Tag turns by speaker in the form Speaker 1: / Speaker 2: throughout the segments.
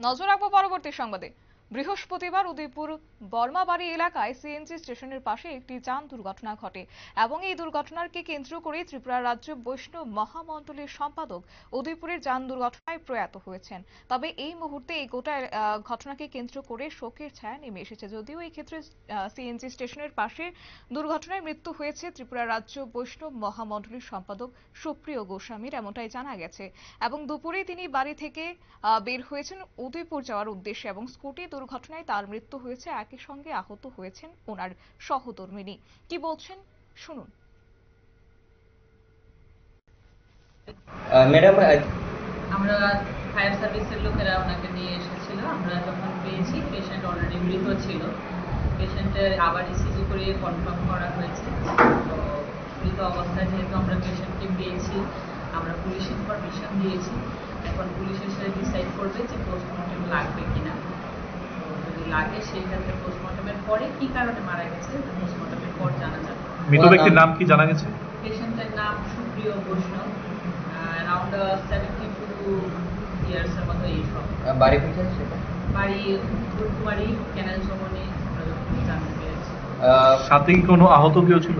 Speaker 1: নজর রাখবো পরবর্তী সংবাদে। বৃহস্পতিবার উদয়পুর বর্মাবাড়ি এলাকায় সিএনজি স্টেশনের পাশে একটি যান দুর্ঘটনা ঘটে এবং এই দুর্ঘটনাকে কেন্দ্র করে ত্রিপুরা রাজ্য বৈষ্ণব মহামণ্ডলের সম্পাদক উদয়পুরের যান দুর্ঘটনায় প্রয়াত হয়েছেন। তবে এই মুহূর্তে এই গোটা ঘটনাকে কেন্দ্র করে শোকের ছায়া নেমে এসেছে। যদিও এই ক্ষেত্রে সিএনজি স্টেশনের পাশে দুর্ঘটনায় মৃত্যু হয়েছে ত্রিপুরা রাজ্য বৈষ্ণব মহামণ্ডলের সম্পাদক সুপ্রিয় গোস্বামীর, এমনটাই জানা গেছে। এবং দুপুরে তিনি বাড়ি থেকে বের হয়েছেন উদয়পুর যাওয়ার উদ্দেশ্যে এবং স্কুটি দুর্ঘটনায় তার মৃত্যু হয়েছে। একই সঙ্গে আহত হয়েছেন ওনার সহধর্মিণী। কি বলছেন শুনুন।
Speaker 2: ম্যাডাম,
Speaker 3: আমরা ফায়ার সার্ভিসের লোকেরা ওনাকে নিয়ে এসেছিল। আমরা যখন পেয়েছি পেশেন্ট অলরেডি মৃত ছিল। পেশেন্টের আবার ইসিজি করে কনফার্ম করা হয়েছে। তো মৃত অবস্থায় যেহেতু আমরা পেশেন্টকে পেয়েছি, আমরা পুলিশ ইনফরমেশন দিয়েছি। এখন পুলিশ এসে ডিসাইড করবে যে পোস্টমর্টম লাগবে কিনা। তো যদি লাগে সেই ক্ষেত্রে পোস্টমর্টমের পরে কি কারণে মারা গেছে পোস্টমর্টমের পর জানা যাবে।
Speaker 4: মৃত ব্যক্তির নাম কি জানা গেছে?
Speaker 3: পেশেন্টের নাম সুপ্রিয় বৈষ্ণব, অ্যারাউন্ড 72 ইয়ার্সের মতো এজ হবে।
Speaker 2: বাড়ি কোথায় সেটা?
Speaker 3: বাড়ি ফুলকুমারি, ক্যানেল চমনি জানতে পেরেছি।
Speaker 4: সাথে কি কোনো আহত কেউ ছিল?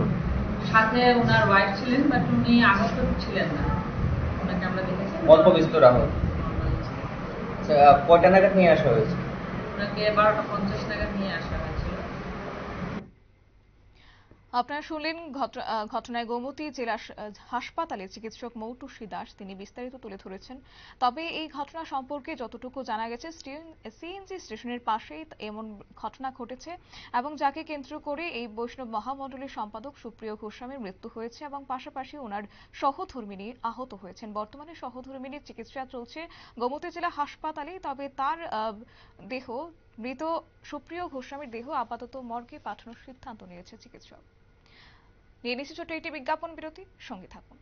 Speaker 3: সাথে ওনার ওয়াইফ ছিলেন, বাট উনি আহত ছিলেন না। ওনাকে আমরা দেখেছি
Speaker 2: অল্প বিস্তর আহত। আচ্ছা, কয়টা নাগাদ নিয়ে আসা হয়েছে?
Speaker 3: ওনাকে 12:50 নাগাদ নিয়ে আসা হয়েছিল।
Speaker 1: আপনারা শুনলেন ঘটনায় গোমতী জেলা হাসপাতালে চিকিৎসক মৌটুসী দাস তিনি বিস্তারিত তুলে ধরেছেন। তবে এই ঘটনা সম্পর্কে যতটুকু জানা গেছে, সিএনজি স্টেশনের পাশেই এমন ঘটনা ঘটেছে এবং যাকে কেন্দ্র করে এই বৈষ্ণব মহামণ্ডলের সম্পাদক সুপ্রিয় গোস্বামীর মৃত্যু হয়েছে এবং পাশাপাশি ওনার সহধর্মিণী আহত হয়েছেন। বর্তমানে সহধর্মিণীর চিকিৎসা চলছে গোমতী জেলা হাসপাতালে। তবে তার দেহ, মৃত সুপ্রিয় গোস্বামীর দেহ আপাতত মর্গে পাঠানোর সিদ্ধান্ত নিয়েছে চিকিৎসক। নিয়ে নিচ্ছি ছোট্ট একটি বিজ্ঞাপন বিরতি, সঙ্গে থাকুন।